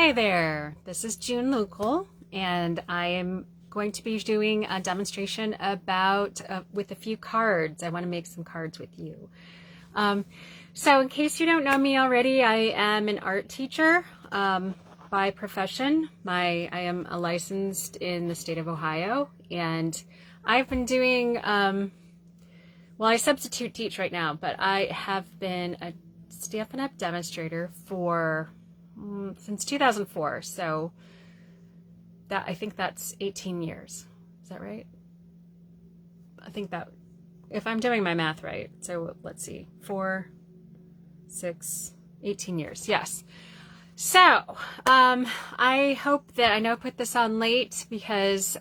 Hi there, this is June Local, and I am going to be doing a demonstration about with a few cards. I want to make some cards with you. So in case you don't know me already, I am an art teacher by profession. I am licensed in the state of Ohio, and I've been doing, well, I substitute teach right now, but I have been a Stampin' Up demonstrator for since 2004, so that I think that's 18 years. Is that right? I think that, if I'm doing my math right. So let's see, 18 years. Yes. So I hope that, I know I put this on late because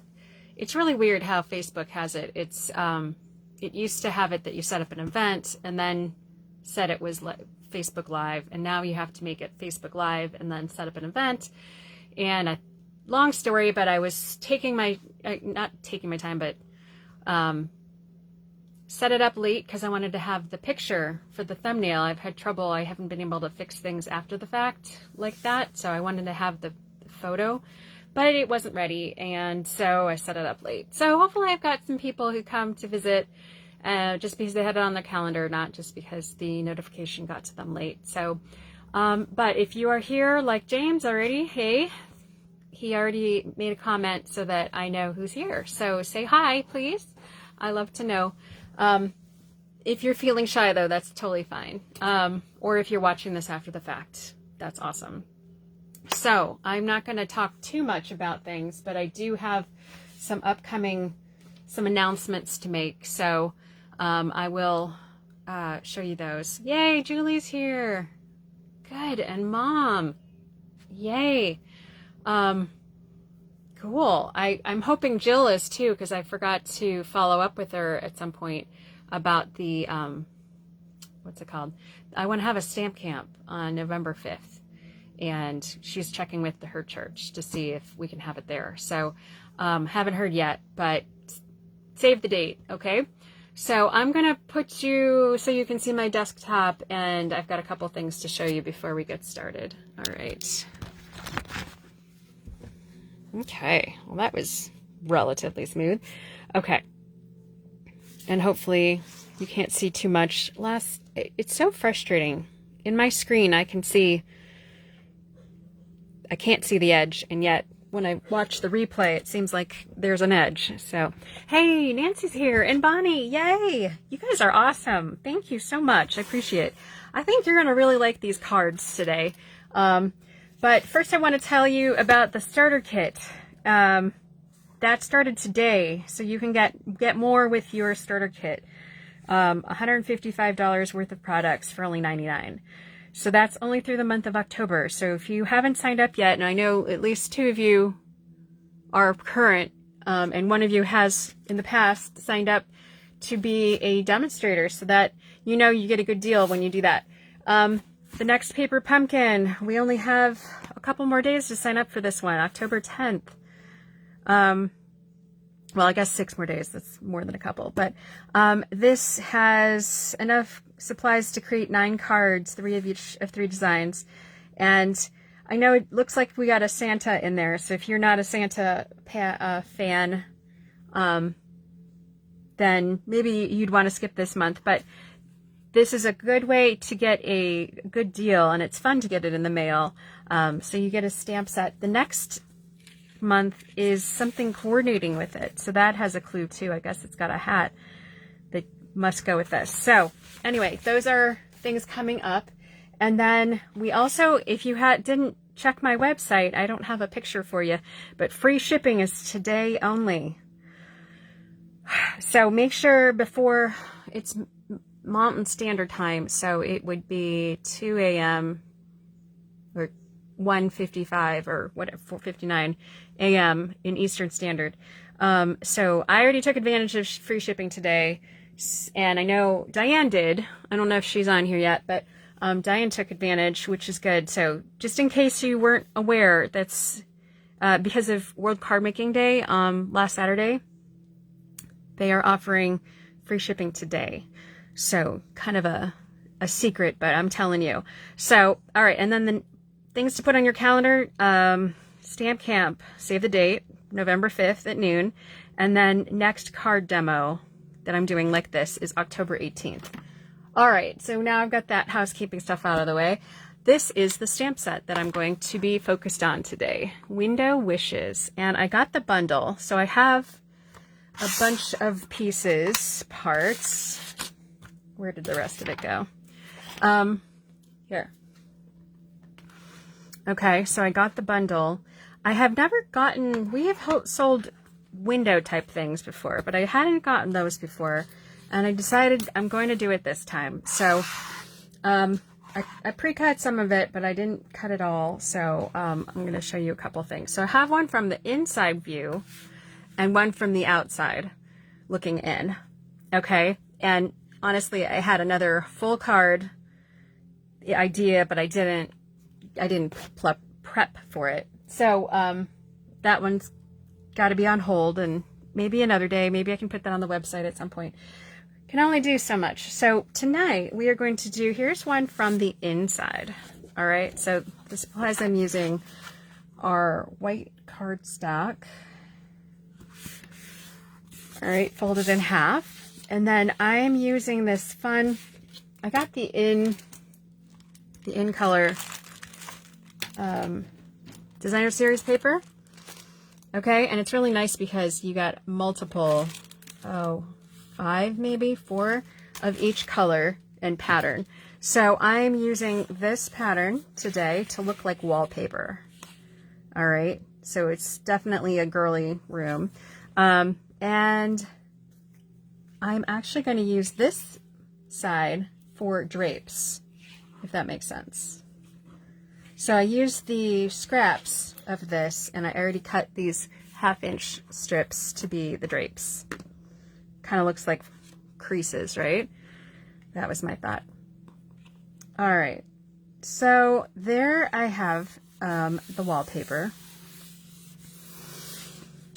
it's really weird how Facebook has it. It's it used to have it that you set up an event and then said it was Facebook Live, and now you have to make it Facebook Live and then set up an event. And long story, but I was taking my, not taking my time, but set it up late because I wanted to have the picture for the thumbnail. I've had trouble, I haven't been able to fix things after the fact like that, so I wanted to have the photo, but it wasn't ready, and so I set it up late. So hopefully I've got some people who come to visit just because they had it on their calendar, not just because the notification got to them late. So, but if you are here, like James already, hey, he already made a comment so that I know who's here. So say hi, please. I love to know. If you're feeling shy, though, that's totally fine. Or if you're watching this after the fact, that's awesome. So I'm not going to talk too much about things, but I do have some announcements to make. So I will show you those. Yay, Julie's here. Good. And Mom. Yay. Cool. I'm hoping Jill is too, because I forgot to follow up with her at some point about the, what's it called? I want to have a stamp camp on November 5th. And she's checking with her church to see if we can have it there. So haven't heard yet, but save the date, okay? So I'm going to put you so you can see my desktop, and I've got a couple things to show you before we get started. All right. Okay, well that was relatively smooth. Okay. And hopefully you can't see too much. It's so frustrating. In my screen I can't see the edge, and yet when I watch the replay, it seems like there's an edge. So, hey, Nancy's here, and Bonnie, yay! You guys are awesome. Thank you so much. I appreciate it. I think you're going to really like these cards today. But first I want to tell you about the starter kit. That started today, so you can get more with your starter kit. $155 worth of products for only $99. So that's only through the month of October. So if you haven't signed up yet, and I know at least 2 of you are current, and one of you has in the past signed up to be a demonstrator, so that you know you get a good deal when you do that. The next Paper Pumpkin, we only have a couple more days to sign up for this one, October 10th. Well, I guess 6 more days. That's more than a couple. But this has enough supplies to create 9 cards, 3 of each of 3 designs. And I know it looks like we got a Santa in there. So if you're not a Santa fan, then maybe you'd want to skip this month. But this is a good way to get a good deal, and it's fun to get it in the mail. So you get a stamp set. The next month is something coordinating with it, so that has a clue too. I guess it's got a hat that must go with this. So anyway, those are things coming up. And then we also, if you didn't check my website, I don't have a picture for you, but free shipping is today only. So make sure before, it's Mountain Standard Time, so it would be 2 a.m. or 1:55 or whatever, 4:59 a.m. in Eastern Standard. So I already took advantage of free shipping today, and I know Diane did. I don't know if she's on here yet, but Diane took advantage, which is good. So just in case you weren't aware, that's because of World Card Making Day last Saturday, they are offering free shipping today. So kind of a secret, but I'm telling you. So, all right, and then the things to put on your calendar. Stamp Camp, save the date, November 5th at noon. And then next card demo that I'm doing like this is October 18th. All right, so now I've got that housekeeping stuff out of the way. This is the stamp set that I'm going to be focused on today, Window Wishes. And I got the bundle, so I have a bunch of pieces, parts. Where did the rest of it go? Here. Okay, so I got the bundle. I have never gotten, we have sold window type things before, but I hadn't gotten those before, and I decided I'm going to do it this time. So I pre-cut some of it, but I didn't cut it all, so I'm going to show you a couple things. So I have one from the inside view and one from the outside looking in. Okay, and honestly, I had another full card idea, but I didn't prep for it. So that one's got to be on hold, and maybe another day. Maybe I can put that on the website at some point. Can only do so much. So tonight we are going to do, here's one from the inside. All right, so the supplies I'm using are white cardstock. All right, folded in half. And then I am using this fun, I got the in color designer series paper. Okay, and it's really nice because you got multiple, 5 maybe 4 of each color and pattern. So I'm using this pattern today to look like wallpaper. All right, so it's definitely a girly room. And I'm actually going to use this side for drapes, if that makes sense. So I used the scraps of this, and I already cut these 1/2-inch strips to be the drapes. Kind of looks like creases, right? That was my thought. All right, so there I have the wallpaper.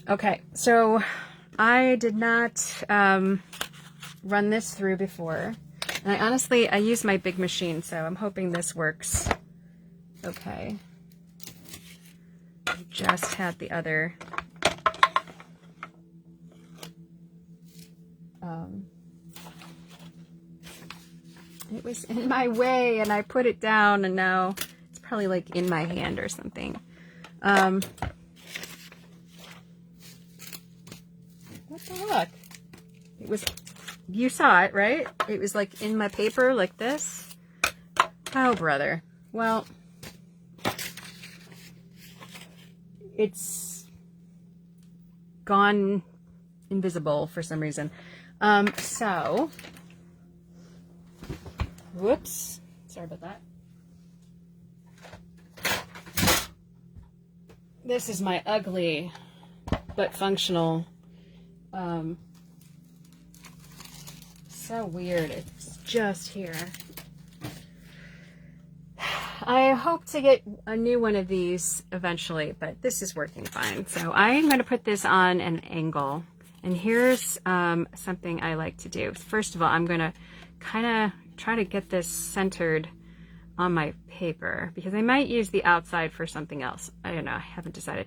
Okay, so I did not run this through before. And I use my big machine, so I'm hoping this works okay. I just had the other it was in my way and I put it down, and now it's probably like in my hand or something. What the heck? It was, you saw it, right? It was like in my paper like this. Oh, brother. Well, it's gone invisible for some reason. So, whoops. Sorry about that. This is my ugly but functional. So weird. It's just here. I hope to get a new one of these eventually, but this is working fine. So I'm going to put this on an angle. And here's something I like to do. First of all, I'm going to kind of try to get this centered on my paper, because I might use the outside for something else. I don't know. I haven't decided.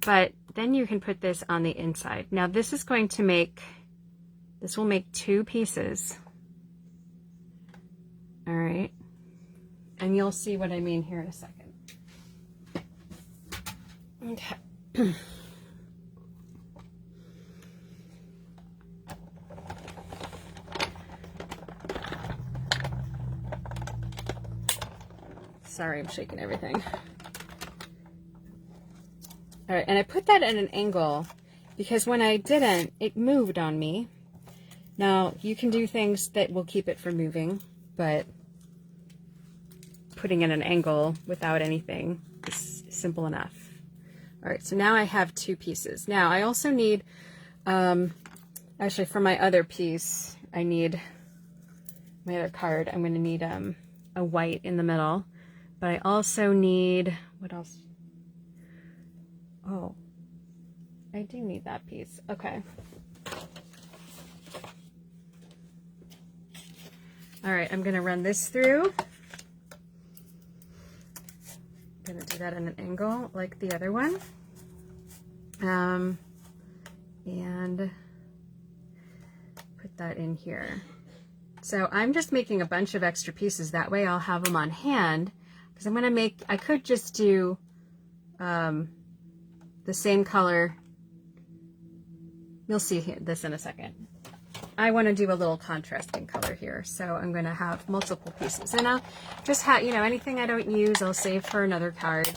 But then you can put this on the inside. Now this is going to make, this will make 2 pieces. All right. And you'll see what I mean here in a second. Okay. Sorry, I'm shaking everything. All right, and I put that at an angle because when I didn't, it moved on me. Now, you can do things that will keep it from moving, but putting in an angle without anything is simple enough. All right, so now I have 2 pieces. Now, I also need, actually for my other piece, I need my other card. I'm going to need a white in the middle, but I also need, what else? Oh, I do need that piece. Okay. All right, I'm going to run this through. going to do that at an angle like the other one. And put that in here. So I'm just making a bunch of extra pieces. That way I'll have them on hand, because I'm going to make, I could just do the same color. You'll see this in a second. I want to do a little contrasting color here, so I'm going to have multiple pieces. And I'll just have, you know, anything I don't use, I'll save for another card.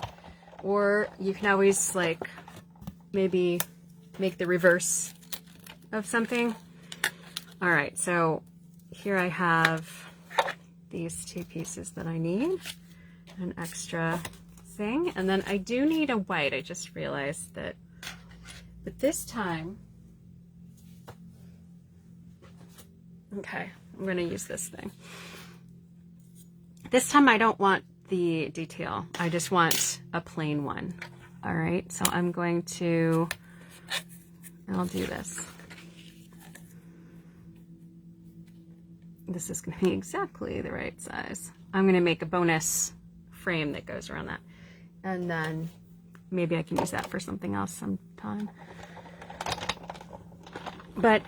Or you can always, like, maybe make the reverse of something. All right, so here I have these two pieces that I need, an extra thing. And then I do need a white. I just realized that, but this time, okay, I'm going to use this thing. This time I don't want the detail. I just want a plain one. All right, so I'm going to, I'll do this. This is going to be exactly the right size. I'm going to make a bonus frame that goes around that. And then maybe I can use that for something else sometime. But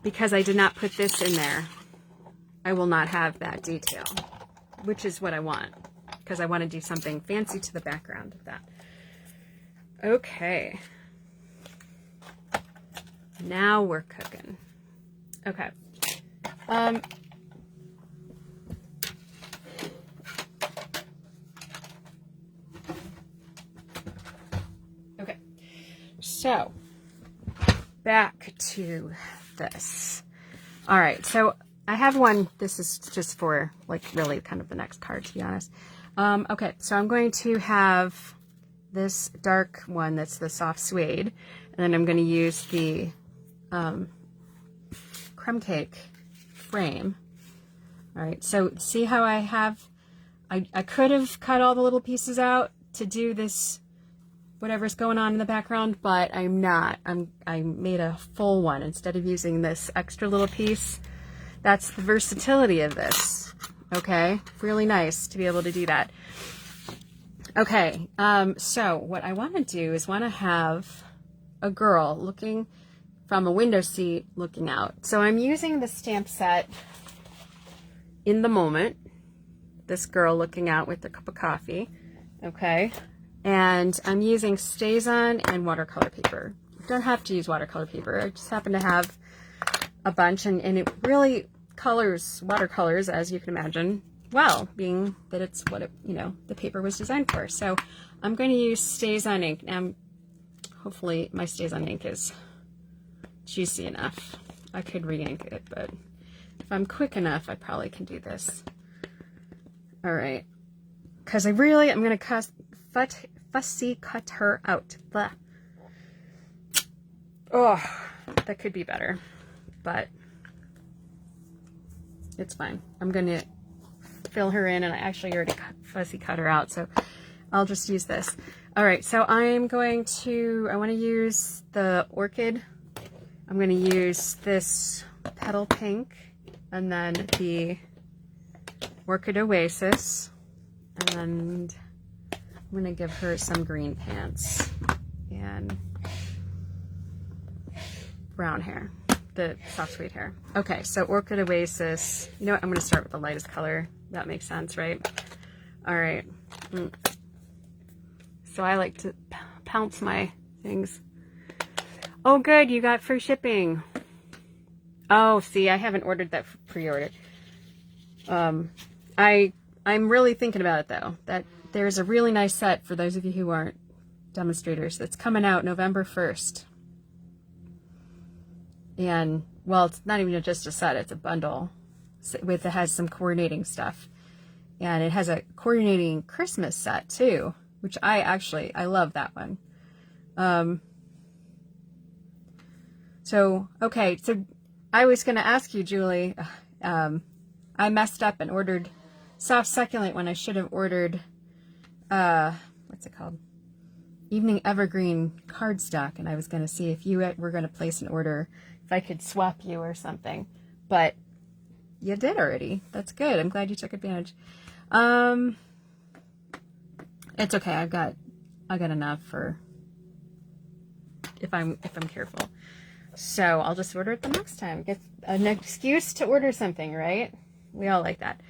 because I did not put this in there, I will not have that detail, which is what I want, because I want to do something fancy to the background of that. Okay. Now we're cooking. Okay. Okay. So, back to this. All right, so I have one. This is just for, like, really kind of the next card, to be honest. Okay, so I'm going to have this dark one that's the soft suede, and then I'm going to use the crumb cake frame. All right, so see how I have, I could have cut all the little pieces out to do this, whatever's going on in the background, but I'm not. I made a full one instead of using this extra little piece. That's the versatility of this. Okay, really nice to be able to do that. Okay, so what I want to do is want to have a girl looking from a window seat looking out. So I'm using the stamp set In the Moment. This girl looking out with a cup of coffee. Okay. And I'm using StazOn and watercolor paper. You don't have to use watercolor paper. I just happen to have a bunch, and it really colors watercolors, as you can imagine, well, being that it's what it, you know, the paper was designed for. So I'm going to use StazOn ink. Now, hopefully my StazOn ink is juicy enough. I could re-ink it, but if I'm quick enough, I probably can do this. All right. Because I'm going to fussy cut her out. Blah. Oh, that could be better, but it's fine. I'm going to fill her in, and I actually already fussy cut her out, so I'll just use this. All right, so I want to use the orchid. I'm going to use this petal pink, and then the Orchid Oasis, and I'm going to give her some green pants and brown hair, the soft suede hair. Okay, so Orchid Oasis. You know what? I'm going to start with the lightest color. That makes sense, right? All right. So I like to pounce my things. Oh, good. You got free shipping. Oh, see, I haven't ordered that pre-ordered. I'm really thinking about it, though. That there's a really nice set for those of you who aren't demonstrators that's coming out November 1st. And, well, it's not even just a set, it's a bundle with, it has some coordinating stuff. And it has a coordinating Christmas set, too, which I love that one. So, okay, so I was going to ask you, Julie, I messed up and ordered soft succulent when I should have ordered, what's it called? Evening Evergreen cardstock, and I was going to see if you were going to place an order, if I could swap you or something, but you did already. That's good. I'm glad you took advantage. It's okay. I got enough for if I'm careful. So I'll just order it the next time. Get an excuse to order something, right? We all like that.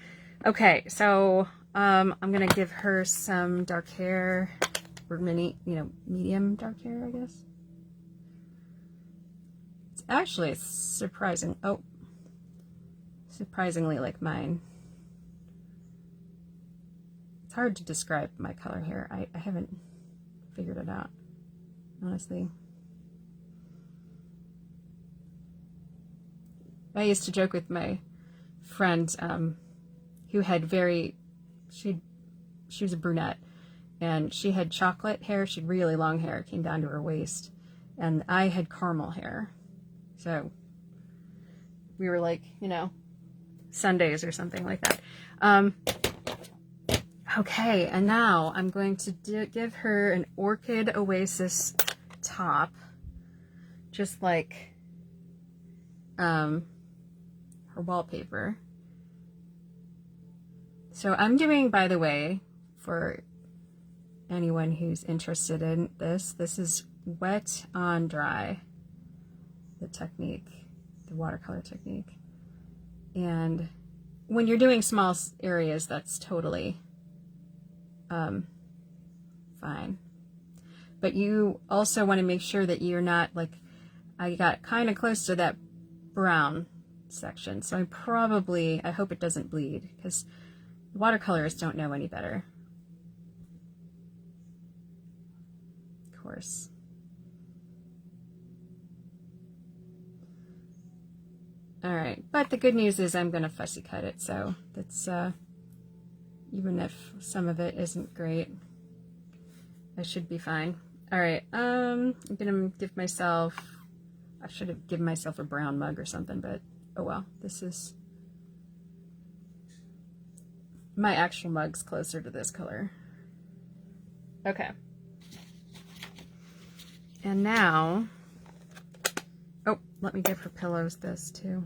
Okay, so I'm gonna give her some dark hair, or medium dark hair, I guess. It's actually surprisingly like mine. It's hard to describe my color hair. I haven't figured it out, honestly. I used to joke with my friend who had she was a brunette, and she had chocolate hair. She had really long hair, it came down to her waist, and I had caramel hair. So we were like, Sundays or something like that. Okay, and now I'm going to give her an Orchid Oasis top, just like her wallpaper. So I'm doing, by the way, for anyone who's interested in this is wet on dry, the technique, the watercolor technique. And when you're doing small areas, that's totally fine. But you also want to make sure that you're not like, I got kind of close to that brown section, so I hope it doesn't bleed, because watercolors don't know any better, of course. All right, but the good news is I'm going to fussy cut it, so that's even if some of it isn't great, I should be fine. All right, I'm gonna give myself, I should have given myself a brown mug or something, but oh well. This is, my actual mug's closer to this color. Okay. And now, oh, let me give her pillows this too.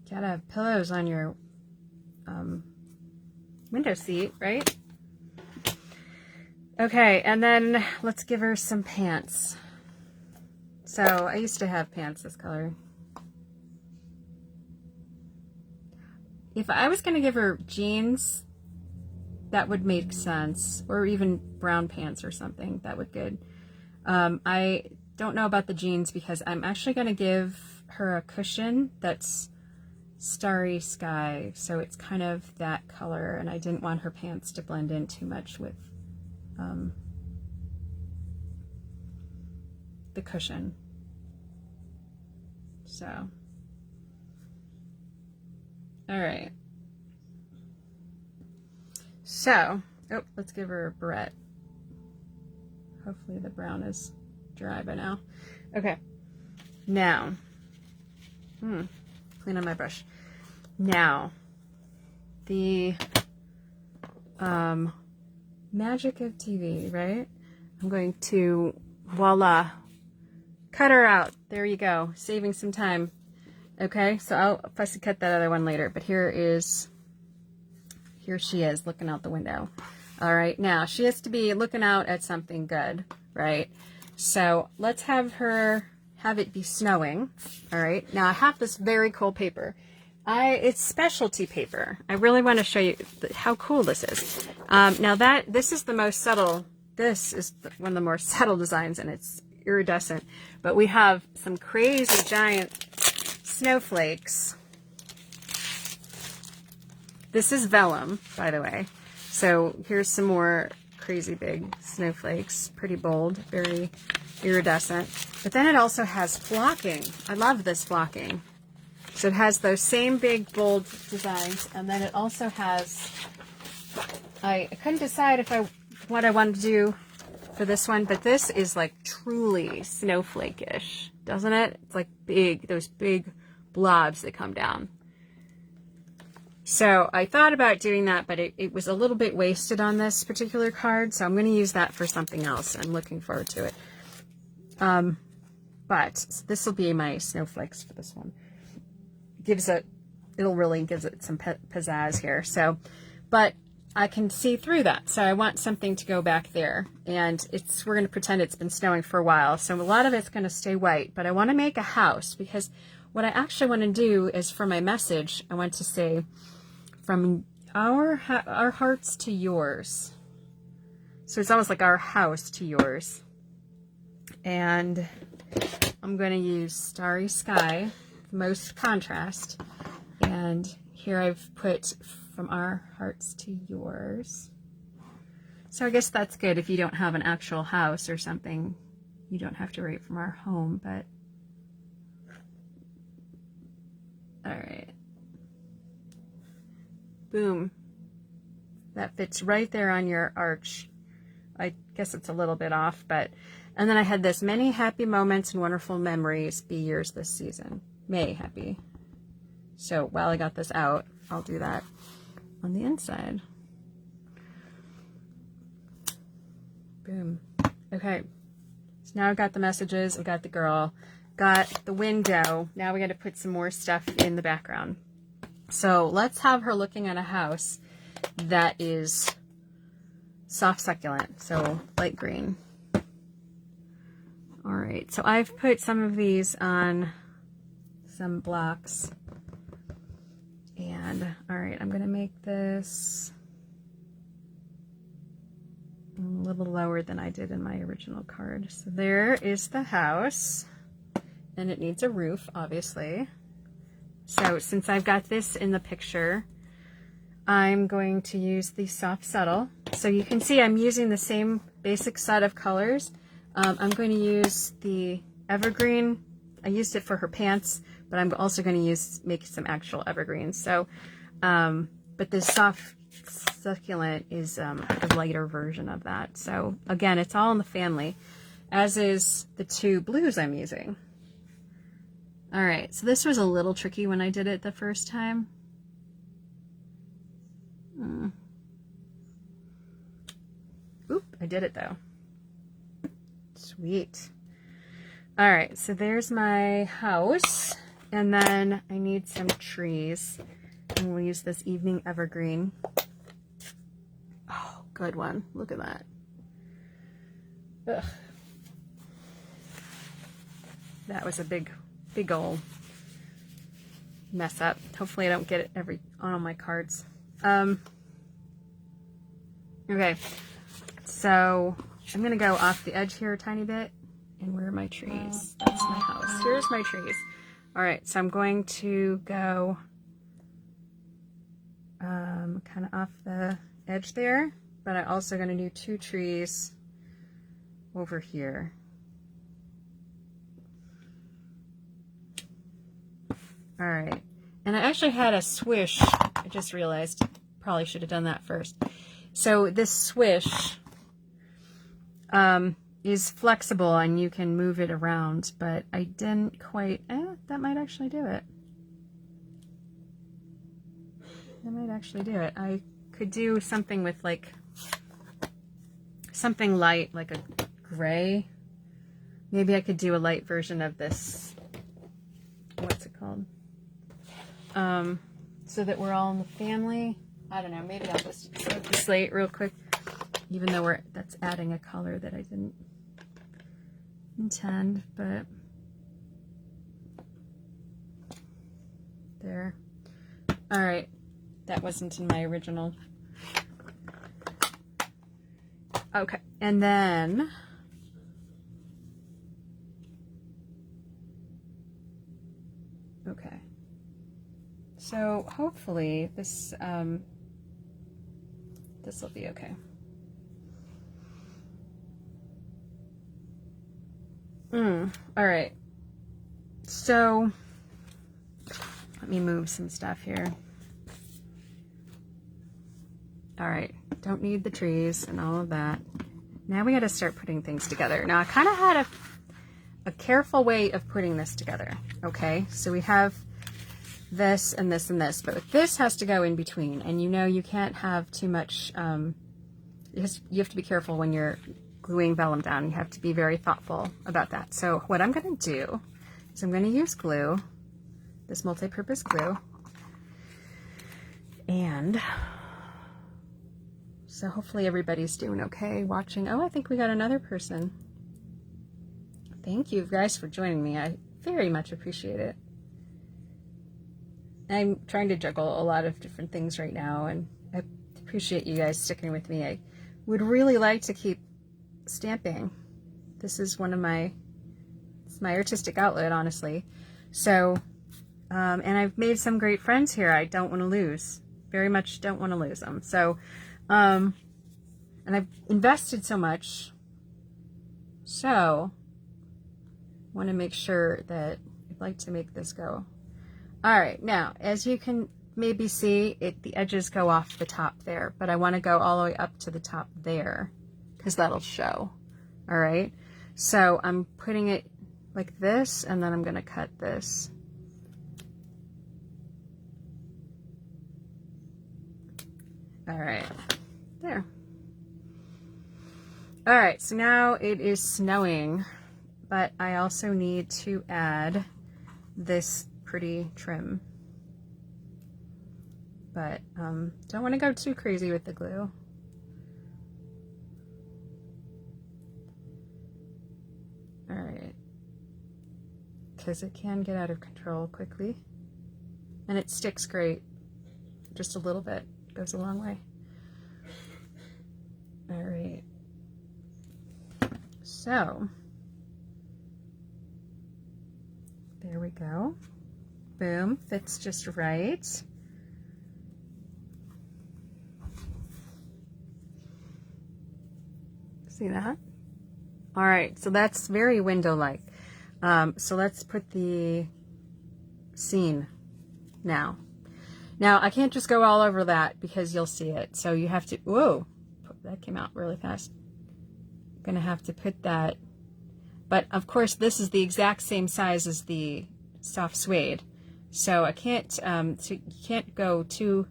Gotta have pillows on your window seat, right? Okay, and then let's give her some pants. So I used to have pants this color. If I was gonna give her jeans, that would make sense, or even brown pants or something, that would good. I don't know about the jeans because I'm actually gonna give her a cushion that's Starry Sky, so it's kind of that color, and I didn't want her pants to blend in too much with the cushion. So, all right. So, oh, let's give her a barrette. Hopefully the brown is dry by now. Okay, now, clean on my brush. Now, the magic of TV, right? I'm going to, voila, cut her out. There you go, saving some time. Okay, so I'll fussy cut that other one later, but here she is looking out the window. All right, now she has to be looking out at something good, right? So let's have it be snowing. All right, now I have this very cool paper. It's specialty paper. I really want to show you how cool this is. Now this is the most subtle, this is one of the more subtle designs, and it's iridescent, but we have some crazy giant snowflakes. This is vellum, by the way. So here's some more crazy big snowflakes, pretty bold, very iridescent. But then it also has flocking. I love this flocking. So it has those same big bold designs, and then it also has, I couldn't decide what I wanted to do for this one, but this is like truly snowflake-ish, doesn't it? It's like big, those big blobs that come down. So I thought about doing that, but it was a little bit wasted on this particular card, so I'm going to use that for something else. I'm looking forward to it. But this will be my snowflakes for this one. It'll really gives it some pizzazz here. So, but I can see through that. So I want something to go back there. And we're going to pretend it's been snowing for a while. So a lot of it's going to stay white, but I want to make a house, because what I actually want to do is, for my message, I want to say, from our hearts to yours. So it's almost like our house to yours. And I'm going to use Starry Sky, most contrast. And here I've put from our hearts to yours. So I guess that's good if you don't have an actual house or something. You don't have to write from our home, but all right. Boom. That fits right there on your arch. I guess it's a little bit off, but, and then I had this: many happy moments and wonderful memories be yours this season. May happy. So while I got this out, I'll do that on the inside. Boom. Okay. So now I've got the messages, I've got the girl, got the window. Now we got to put some more stuff in the background. So let's have her looking at a house that is soft succulent, so light green. All right, so I've put some of these on some blocks. And all right, I'm gonna make this a little lower than I did in my original card. So there is the house, and it needs a roof, obviously. So since I've got this in the picture, I'm going to use the soft subtle. So you can see I'm using the same basic set of colors. I'm going to use the evergreen. I used it for her pants, but I'm also going to make some actual evergreens. So, but this soft succulent is a lighter version of that. So again, it's all in the family, as is the two blues I'm using. All right, so this was a little tricky when I did it the first time. Oop, I did it though. Sweet. All right, so there's my house, and then I need some trees, and we'll use this evening evergreen. Oh, good one. Look at that. Ugh. That was a big old mess up. Hopefully I don't get it on all my cards. Okay, so I'm gonna go off the edge here a tiny bit. And where are my trees? That's my house. Here's my trees. All right, so I'm going to go kind of off the edge there, but I'm also going to do two trees over here. All right, and I actually had a swish. I just realized probably should have done that first. So this swish is flexible and you can move it around, but I didn't quite, that might actually do it. That might actually do it. I could do something with like, something light, like a gray. Maybe I could do a light version of this, what's it called? So that we're all in the family. I don't know, maybe I'll just flip the slate real quick, even though that's adding a color that I didn't intend, but there. All right, that wasn't in my original. Okay, and then okay, so hopefully this this will be okay. All right, so let me move some stuff here. All right, don't need the trees and all of that. Now we got to start putting things together. Now I kind of had a careful way of putting this together. Okay, so we have this and this and this, but this has to go in between, and you know you can't have too much, you have to be careful when you're gluing vellum down. You have to be very thoughtful about that. So what I'm going to do is I'm going to use glue, this multi-purpose glue. And so hopefully everybody's doing okay watching. Oh, I think we got another person. Thank you guys for joining me. I very much appreciate it. I'm trying to juggle a lot of different things right now, and I appreciate you guys sticking with me. I would really like to keep stamping. This is one of it's my artistic outlet, honestly. So, and I've made some great friends here I don't want to lose. Very much don't want to lose them. So, and I've invested so much. So, I want to make sure that I'd like to make this go. All right, now, as you can maybe see, the edges go off the top there, but I want to go all the way up to the top there because that'll show. All right, so I'm putting it like this, and then I'm going to cut this. All right, there. All right, so now it is snowing, but I also need to add this pretty trim, but don't want to go too crazy with the glue. All right, because it can get out of control quickly, and it sticks great. Just a little bit goes a long way. All right, so there we go. Boom, fits just right. See that? All right, so that's very window-like. So let's put the scene now. Now, I can't just go all over that because you'll see it. So you have to, whoa, that came out really fast. I'm gonna have to put that, but of course this is the exact same size as the soft suede. So I can't, so you can't go too,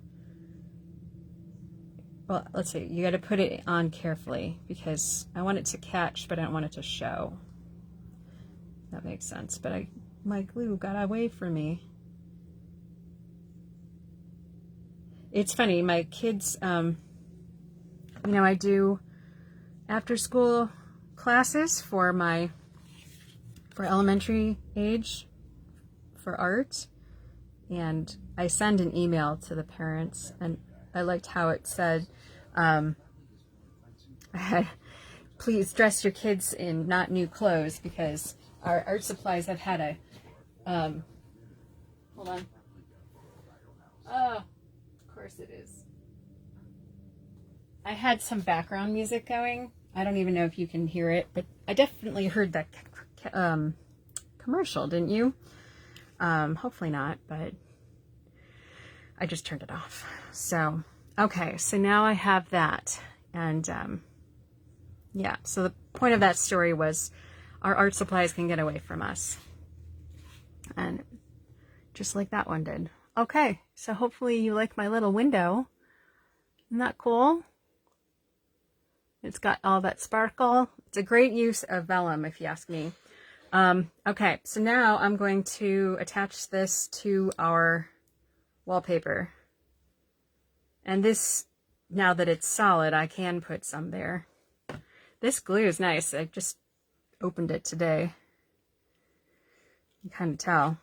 well, let's see, you got to put it on carefully because I want it to catch, but I don't want it to show. That makes sense, but my glue got away from me. It's funny, my kids, you know, I do after school classes for elementary age for art. And I send an email to the parents, and I liked how it said, please dress your kids in not new clothes, because our art supplies have had a, hold on. Oh, of course it is. I had some background music going. I don't even know if you can hear it, but I definitely heard that commercial, didn't you? Hopefully not, but I just turned it off. So, okay, so now I have that. And yeah, so the point of that story was our art supplies can get away from us. And just like that one did. Okay, so hopefully you like my little window. Isn't that cool? It's got all that sparkle. It's a great use of vellum, if you ask me. Okay, so now I'm going to attach this to our wallpaper. And this, now that it's solid, I can put some there. This glue is nice. I just opened it today. You kind of tell.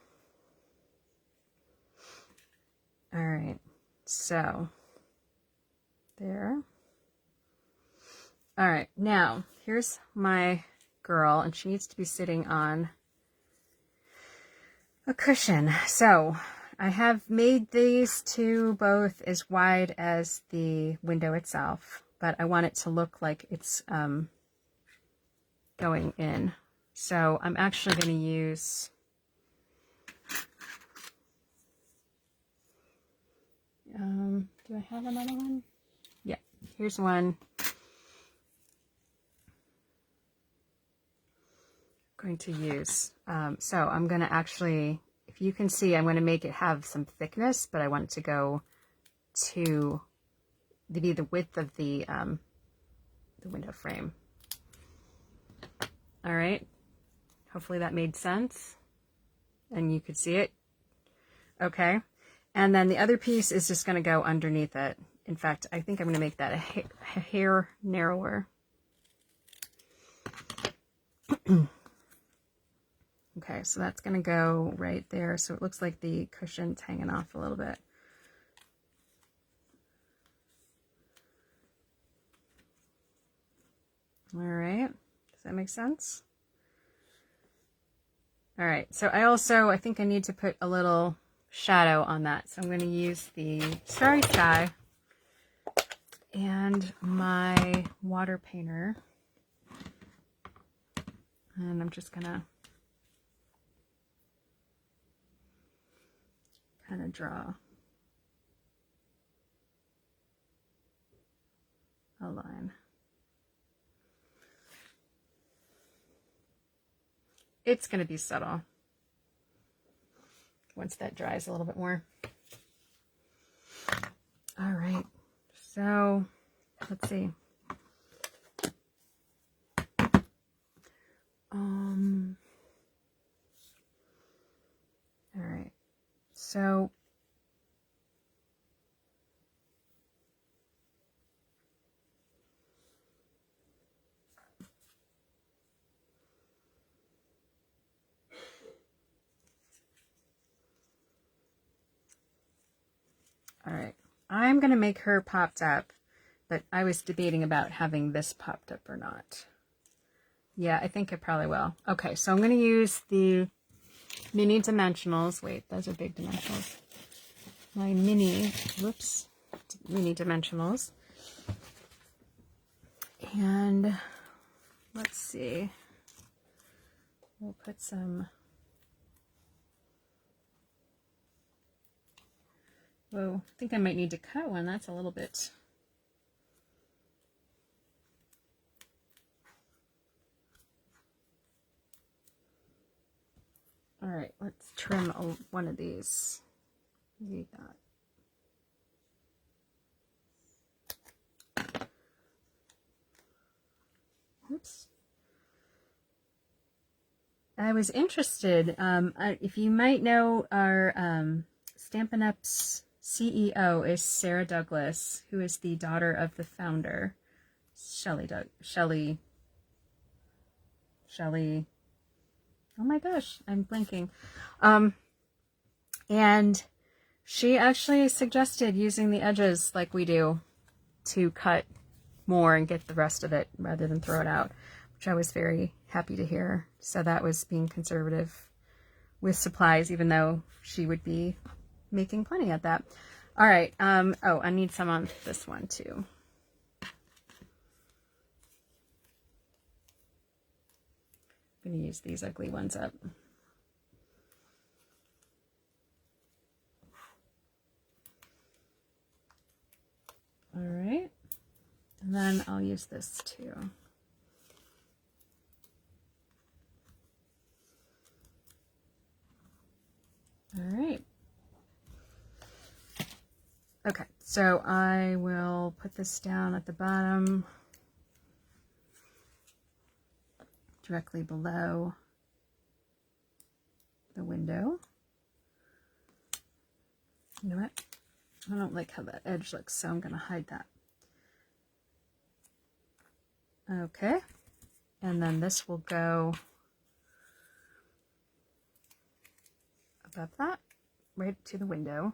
All right, so there. All right, now here's my girl, and she needs to be sitting on a cushion. So I have made these two both as wide as the window itself, but I want it to look like it's going in. So I'm actually going to use do I have another one? Yeah, here's one. Going to use. So I'm going to actually, if you can see, I'm going to make it have some thickness, but I want it to go to be the width of the window frame. All right. Hopefully that made sense and you could see it. Okay. And then the other piece is just going to go underneath it. In fact, I think I'm going to make that a hair narrower. Okay, so that's going to go right there. So it looks like the cushion's hanging off a little bit. All right, does that make sense? All right, so I think I need to put a little shadow on that. So I'm going to use the Starry Sky and my water painter. And I'm just going to kind of draw a line. It's going to be subtle once that dries a little bit more. All right, so let's see. All right, so all right, I'm going to make her popped up, but I was debating about having this popped up or not. Yeah, I think it probably will. Okay, so I'm going to use the mini dimensionals. Wait, those are big dimensionals. My mini dimensionals. And let's see. We'll put some... Whoa, I think I might need to cut one. That's a little bit... All right, let's trim one of these. Need that. Oops. I was interested, if you might know, our Stampin' Up's CEO is Sarah Douglas, who is the daughter of the founder, Shelley. Oh my gosh, I'm blanking. And she actually suggested using the edges like we do to cut more and get the rest of it rather than throw it out, which I was very happy to hear. So that was being conservative with supplies, even though she would be making plenty of that. All right. Oh, I need some on this one too. I'm going to use these ugly ones up. All right. And then I'll use this too. All right. Okay, so I will put this down at the bottom, directly below the window. You know what? I don't like how that edge looks, so I'm going to hide that. Okay, and then this will go above that, right to the window.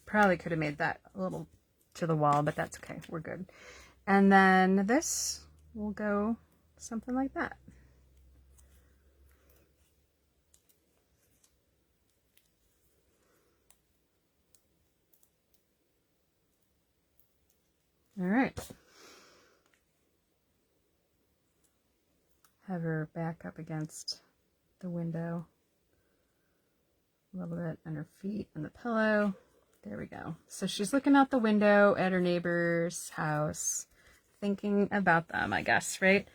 Probably could have made that a little to the wall, but that's okay. We're good. And then this will go something like that. All right. Have her back up against the window a little bit, and her feet on the pillow. There we go. So she's looking out the window at her neighbor's house, thinking about them, I guess, right?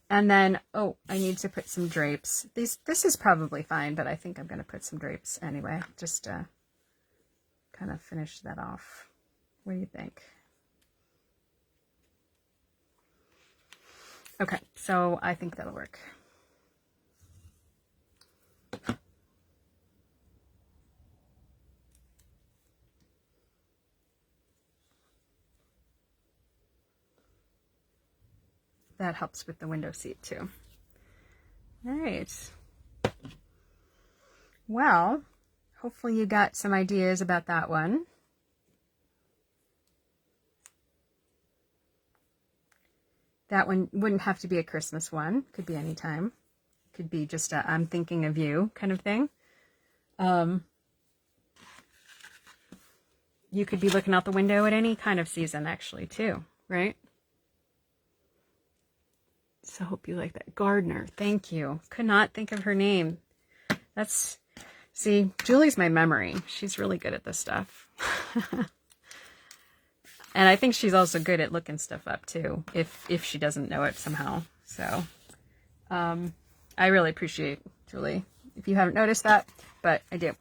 And then, oh, I need to put some drapes. This is probably fine, but I think I'm going to put some drapes anyway, just to kind of finish that off. What do you think? Okay, so I think that'll work. That helps with the window seat too. All right. Well, hopefully you got some ideas about that one. That one wouldn't have to be a Christmas one. Could be any time. Could be just a I'm thinking of you kind of thing. You could be looking out the window at any kind of season actually too, right? So I hope you like that. Gardner, thank you. Could not think of her name. That's, see, Julie's my memory. She's really good at this stuff. And I think she's also good at looking stuff up too, if she doesn't know it somehow. So I really appreciate Julie, if you haven't noticed that, but I do.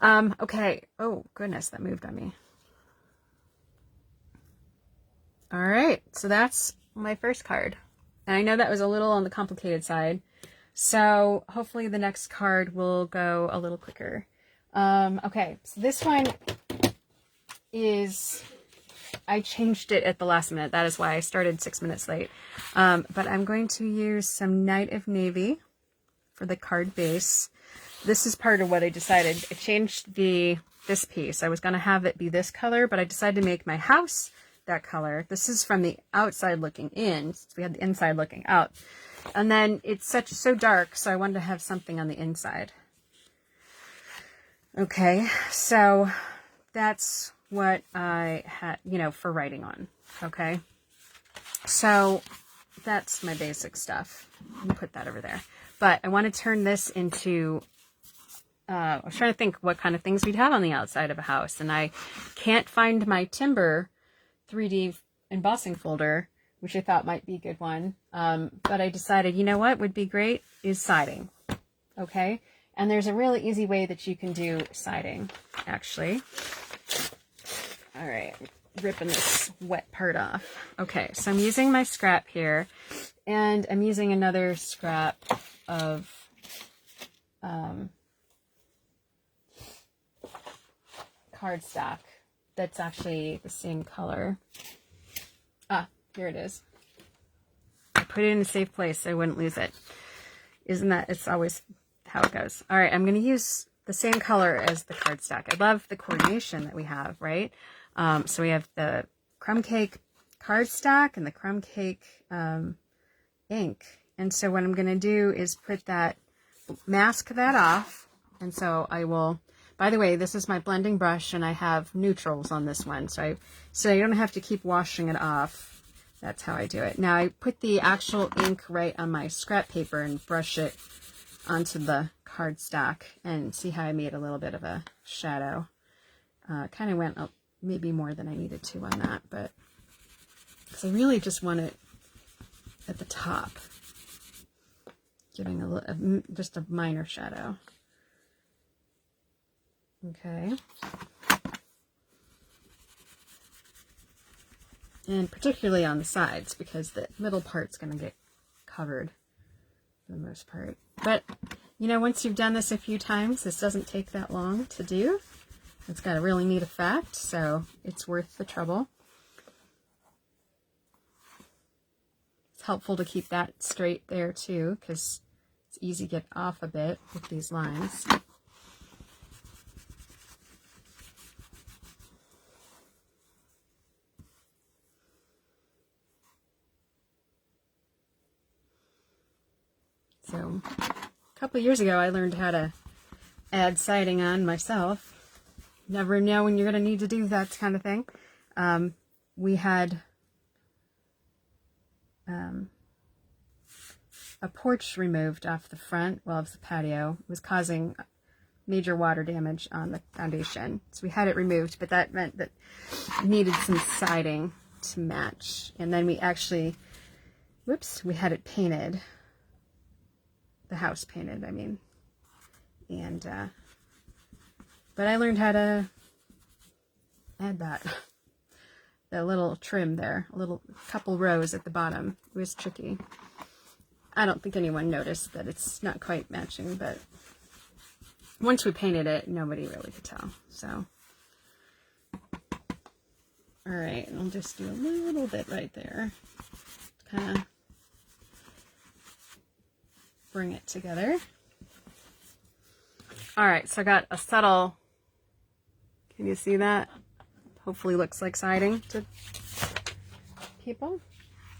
Okay. Oh, goodness, that moved on me. All right, so that's my first card. And I know that was a little on the complicated side, so hopefully the next card will go a little quicker. Okay, so this one is, I changed it at the last minute. That is why I started 6 minutes late. But I'm going to use some Night of Navy for the card base. This is part of what I decided. I changed this piece. I was going to have it be this color, but I decided to make my house that color. This is from the outside looking in. So we had the inside looking out. And then it's so dark, so I wanted to have something on the inside. Okay, so that's what I had, for writing on. Okay, so that's my basic stuff. Let me put that over there. But I want to turn this into, I was trying to think what kind of things we'd have on the outside of a house, and I can't find my timber 3D embossing folder, which I thought might be a good one. But I decided, you know what would be great is siding. Okay, and there's a really easy way that you can do siding, actually. All right, ripping this wet part off. Okay, so I'm using my scrap here, and I'm using another scrap of cardstock that's actually the same color. Ah, here it is. I put it in a safe place so I wouldn't lose it. Isn't that, it's always how it goes. All right, I'm going to use the same color as the cardstock. I love the coordination that we have, right? So we have the crumb cake cardstock and the crumb cake ink. And so what I'm going to do is mask that off. And so I will, by the way, this is my blending brush and I have neutrals on this one. So you don't have to keep washing it off. That's how I do it. Now I put the actual ink right on my scrap paper and brush it onto the cardstock, and see how I made a little bit of a shadow. Kind of went up maybe more than I needed to on that, but because I really just want it at the top, giving just a minor shadow. Okay. And particularly on the sides, because the middle part's going to get covered for the most part. But, once you've done this a few times, this doesn't take that long to do. It's got a really neat effect, so it's worth the trouble. It's helpful to keep that straight there too, because it's easy to get off a bit with these lines. So, a couple of years ago, I learned how to add siding on myself. Never know when you're going to need to do that kind of thing. We had a porch removed off the front, well, of the patio. It was causing major water damage on the foundation. So we had it removed, but that meant that it needed some siding to match. And then we actually whoops, we had it painted. The house painted, I mean. And, but I learned how to add that. The little trim there, a little couple rows at the bottom. It was tricky. I don't think anyone noticed that it's not quite matching, but once we painted it, nobody really could tell. So, all right, I'll just do a little bit right there. Kind of bring it together. All right, so I got a subtle, can you see that? Hopefully looks like siding to people.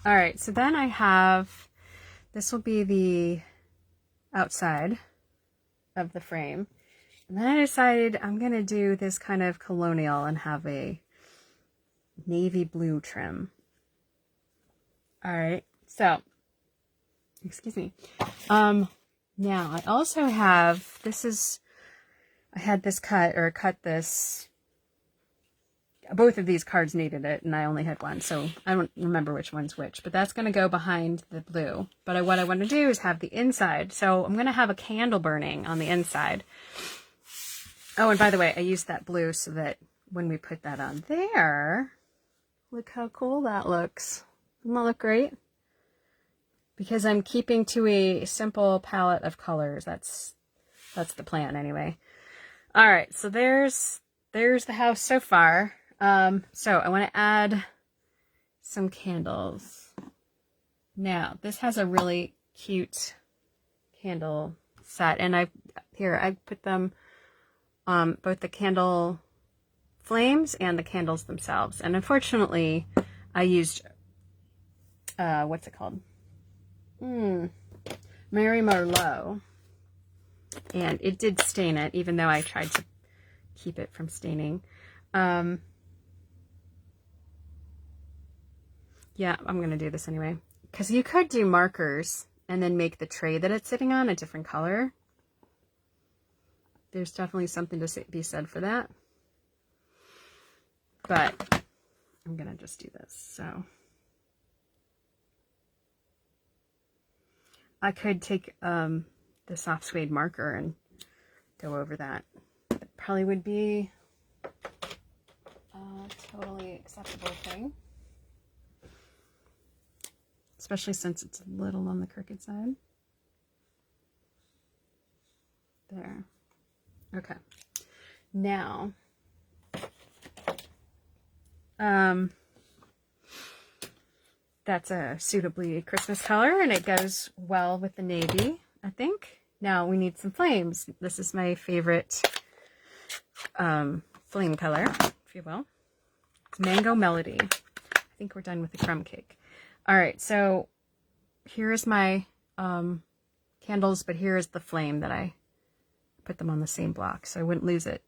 All right, so then I have, this will be the outside of the frame. And then I decided I'm gonna do this kind of colonial and have a navy blue trim. All right, so, excuse me. Now I also have, I had this cut this, both of these cards needed it and I only had one, so I don't remember which one's which, but that's going to go behind the blue. But what I want to do is have the inside, so I'm going to have a candle burning on the inside. Oh, and by the way, I used that blue so that when we put that on there, look how cool that looks. Doesn't that look great? Because I'm keeping to a simple palette of colors. That's the plan anyway. All right, so there's the house so far. So I want to add some candles. Now, this has a really cute candle set, and I put them, both the candle flames and the candles themselves. And unfortunately, I used, what's it called? Mary Merlot. And it did stain it, even though I tried to keep it from staining. Yeah, I'm going to do this anyway. Because you could do markers and then make the tray that it's sitting on a different color. There's definitely something to be said for that. But I'm going to just do this. So I could take the soft suede marker and go over that. It probably would be a totally acceptable thing. Especially since it's a little on the crooked side. There. Okay. Now, that's a suitably Christmas color, and it goes well with the navy, I think. Now we need some flames. This is my favorite flame color, if you will. It's Mango Melody. I think we're done with the crumb cake. All right, so here's my candles, but here's the flame that I put them on the same block so I wouldn't lose it.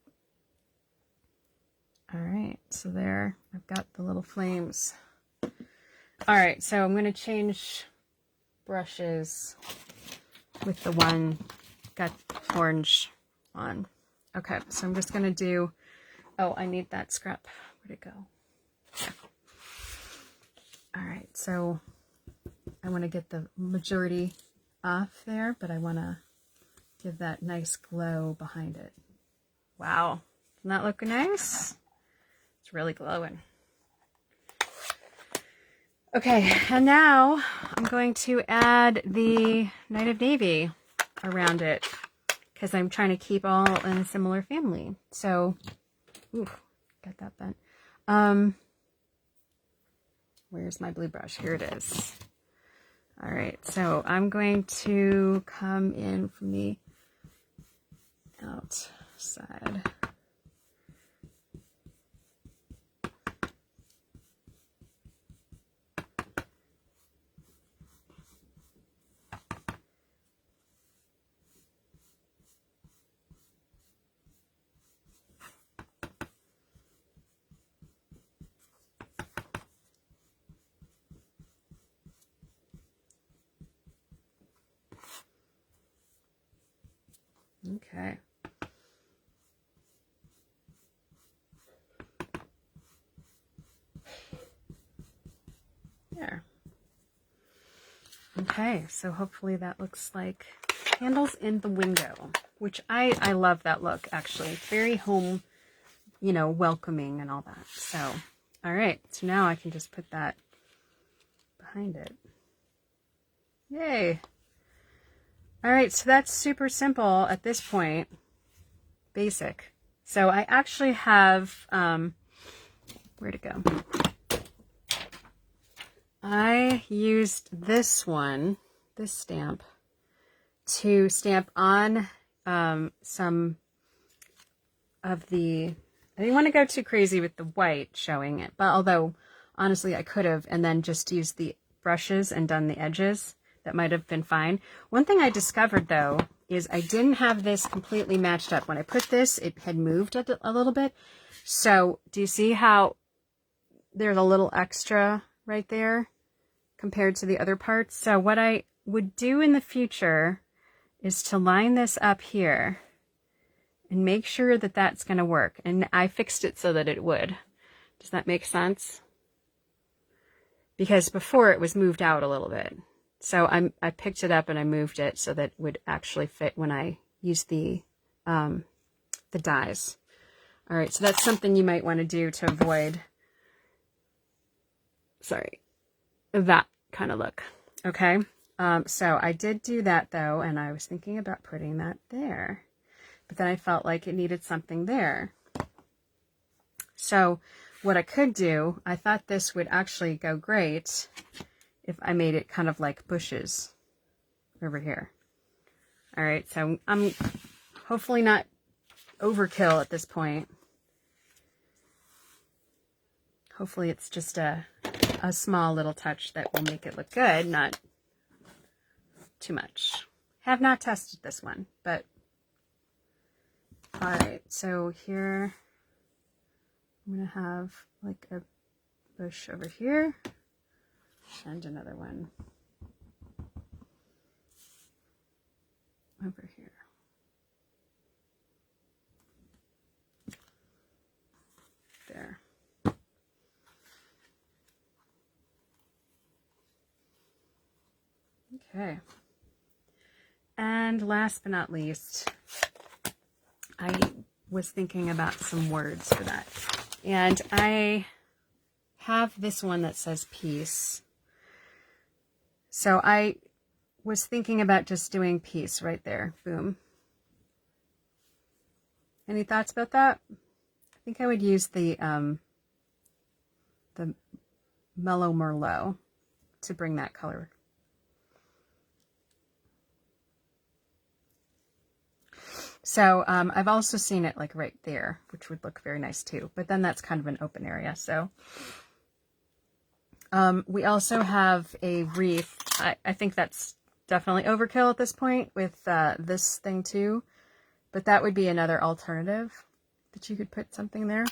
All right, so there, I've got the little flames. All right, so I'm going to change brushes with the one got orange on. Okay, so I'm just going to do, oh, I need that scrap. Where'd it go? Okay. All right, so I want to get the majority off there, but I want to give that nice glow behind it. Wow, doesn't that look nice? It's really glowing. Okay, and now I'm going to add the Night of Navy around it because I'm trying to keep all in a similar family. So, oof, got that bent. Where's my blue brush? Here it is. All right, so I'm going to come in from the outside. Okay. There. Okay, so hopefully that looks like candles in the window, which I love that look, actually. It's very home, you know, welcoming and all that. So, all right, so now I can just put that behind it. Yay. All right, so that's super simple at this point. Basic. So I actually have, where'd it go? I used this one, this stamp, to stamp on some of the, I didn't want to go too crazy with the white showing it, but although honestly I could have, and then just used the brushes and done the edges. That might have been fine. One thing I discovered though is I didn't have this completely matched up. When I put this, it had moved a little bit. So do you see how there's a little extra right there compared to the other parts? So what I would do in the future is to line this up here and make sure that that's going to work. And I fixed it so that it would. Does that make sense? Because before it was moved out a little bit. So I picked it up and I moved it so that it would actually fit when I use the dies. All right, so that's something you might want to do to avoid, sorry, that kind of look. Okay, so I did do that though, and I was thinking about putting that there, but then I felt like it needed something there. So what I could do, I thought this would actually go great if I made it kind of like bushes over here. All right, so I'm hopefully not overkill at this point. Hopefully it's just a small little touch that will make it look good, not too much. Have not tested this one, but all right, so here I'm gonna have like a bush over here and another one over here. There. Okay. And last but not least, I was thinking about some words for that. And I have this one that says peace. So I was thinking about just doing peace right there. Boom. Any thoughts about that? I think I would use the Mellow Merlot to bring that color. So I've also seen it like right there, which would look very nice too. But then that's kind of an open area. So we also have a wreath. I think that's definitely overkill at this point with this thing too. But that would be another alternative that you could put something there.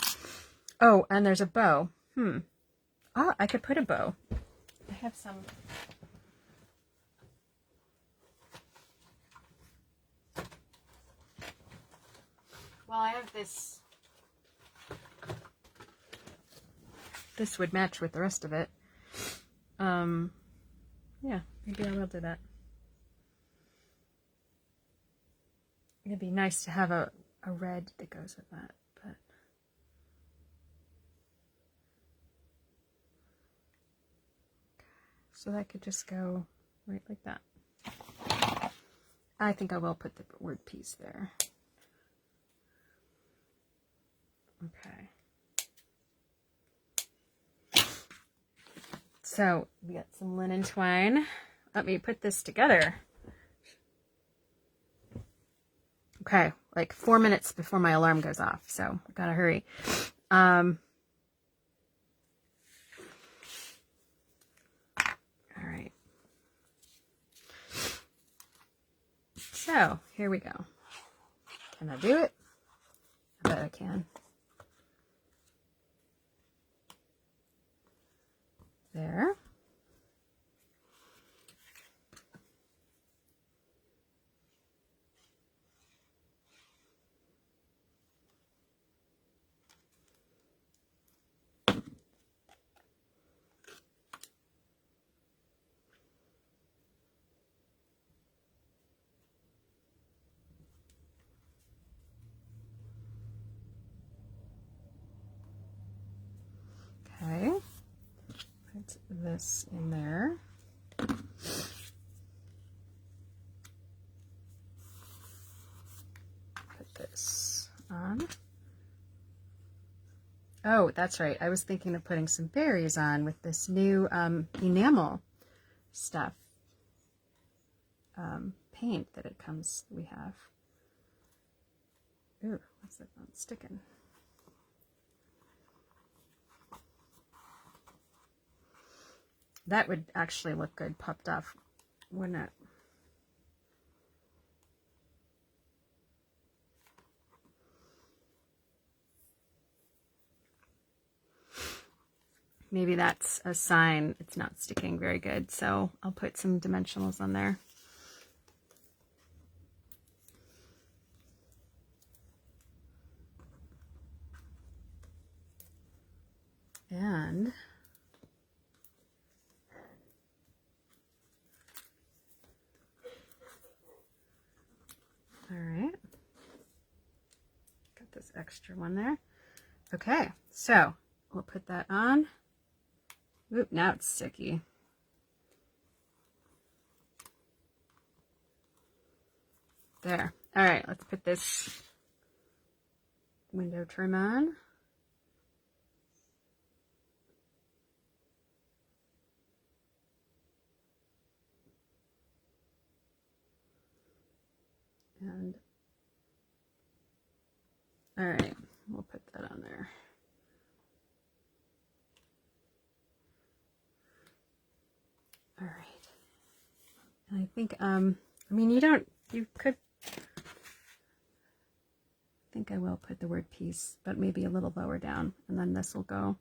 Oh, and there's a bow. Oh, I could put a bow. I have some. Well, I have this. This would match with the rest of it. Yeah, maybe I will do that. It'd be nice to have a red that goes with that, but so that could just go right like that. I think I will put the word peace there. Okay. So we got some linen twine. Let me put this together. Okay, like 4 minutes before my alarm goes off, so I gotta hurry. All right. So here we go. Can I do it? I bet I can. There. this in there. Put this on. Oh, that's right. I was thinking of putting some berries on with this new enamel stuff. Paint that it comes, we have. Ooh, what's that one sticking? That would actually look good popped off, wouldn't it? Maybe that's a sign it's not sticking very good, so I'll put some dimensionals on there. And all right, got this extra one there. Okay, so we'll put that on. Oop, now it's sticky. There. All right, let's put this window trim on. And all right, we'll put that on there. All right. And I think, I mean, you could, I think I will put the word peace, but maybe a little lower down, and then this will go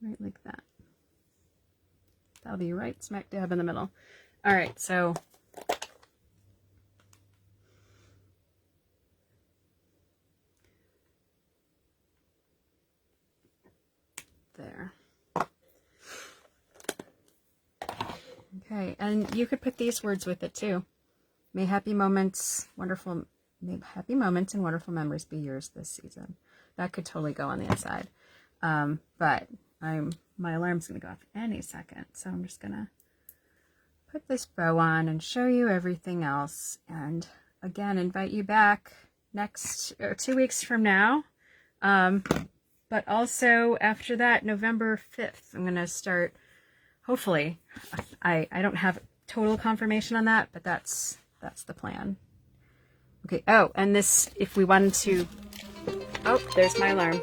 right like that. That'll be right smack dab in the middle. All right, so there. Okay, and you could put these words with it too. May happy moments and wonderful memories be yours this season. That could totally go on the inside. But my alarm's gonna go off any second, so I'm just gonna put this bow on and show you everything else. And again, invite you back next 2 weeks from now. But also after that, November 5th, I'm gonna start. Hopefully, I don't have total confirmation on that, but that's the plan. Okay. Oh, and this, if we wanted to, oh, there's my alarm.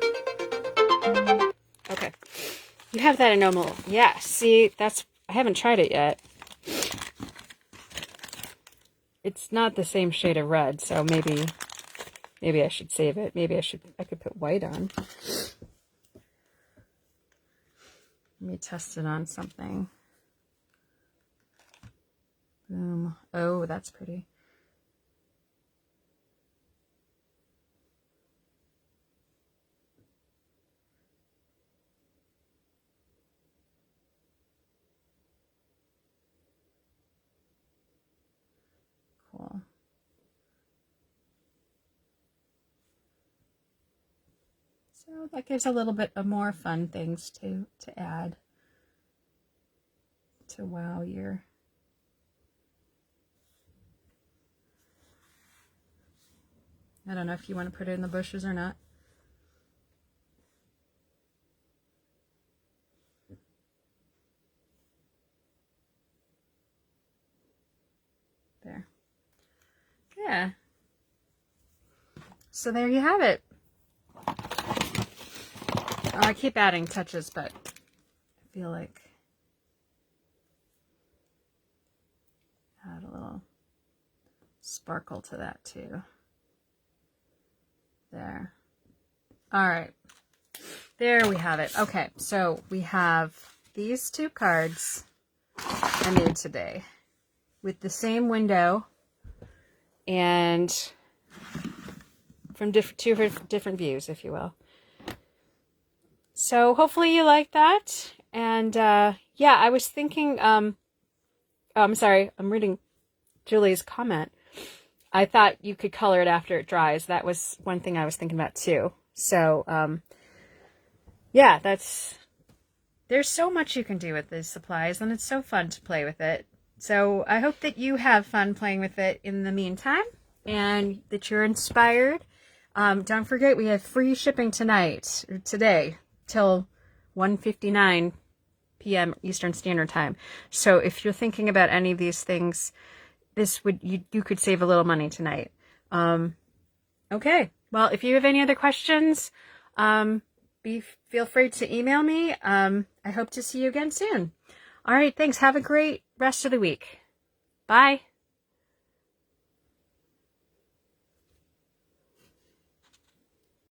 Okay. You have that enamel. Yeah. See, I haven't tried it yet. It's not the same shade of red, so maybe I should save it. Maybe I could put white on. Let me test it on something. Boom. Oh, that's pretty. Cool. So that gives a little bit of more fun things to add to wow your I don't know if you want to put it in the bushes or not. There. Yeah. So there you have it. Oh, I keep adding touches, but I feel like add a little sparkle to that too. There. All right. There we have it. Okay, so we have these 2 cards I made today with the same window and from 2 different views, if you will. So hopefully you like that. And yeah, I was thinking, oh, I'm sorry, I'm reading Julie's comment. I thought you could color it after it dries. That was one thing I was thinking about too. So yeah, there's so much you can do with these supplies, and it's so fun to play with it. So I hope that you have fun playing with it in the meantime, and that you're inspired. Don't forget, we have free shipping today, till 1:59 p.m. Eastern Standard Time. So if you're thinking about any of these things, you could save a little money tonight. Okay. Well, if you have any other questions, feel free to email me. I hope to see you again soon. All right. Thanks. Have a great rest of the week. Bye.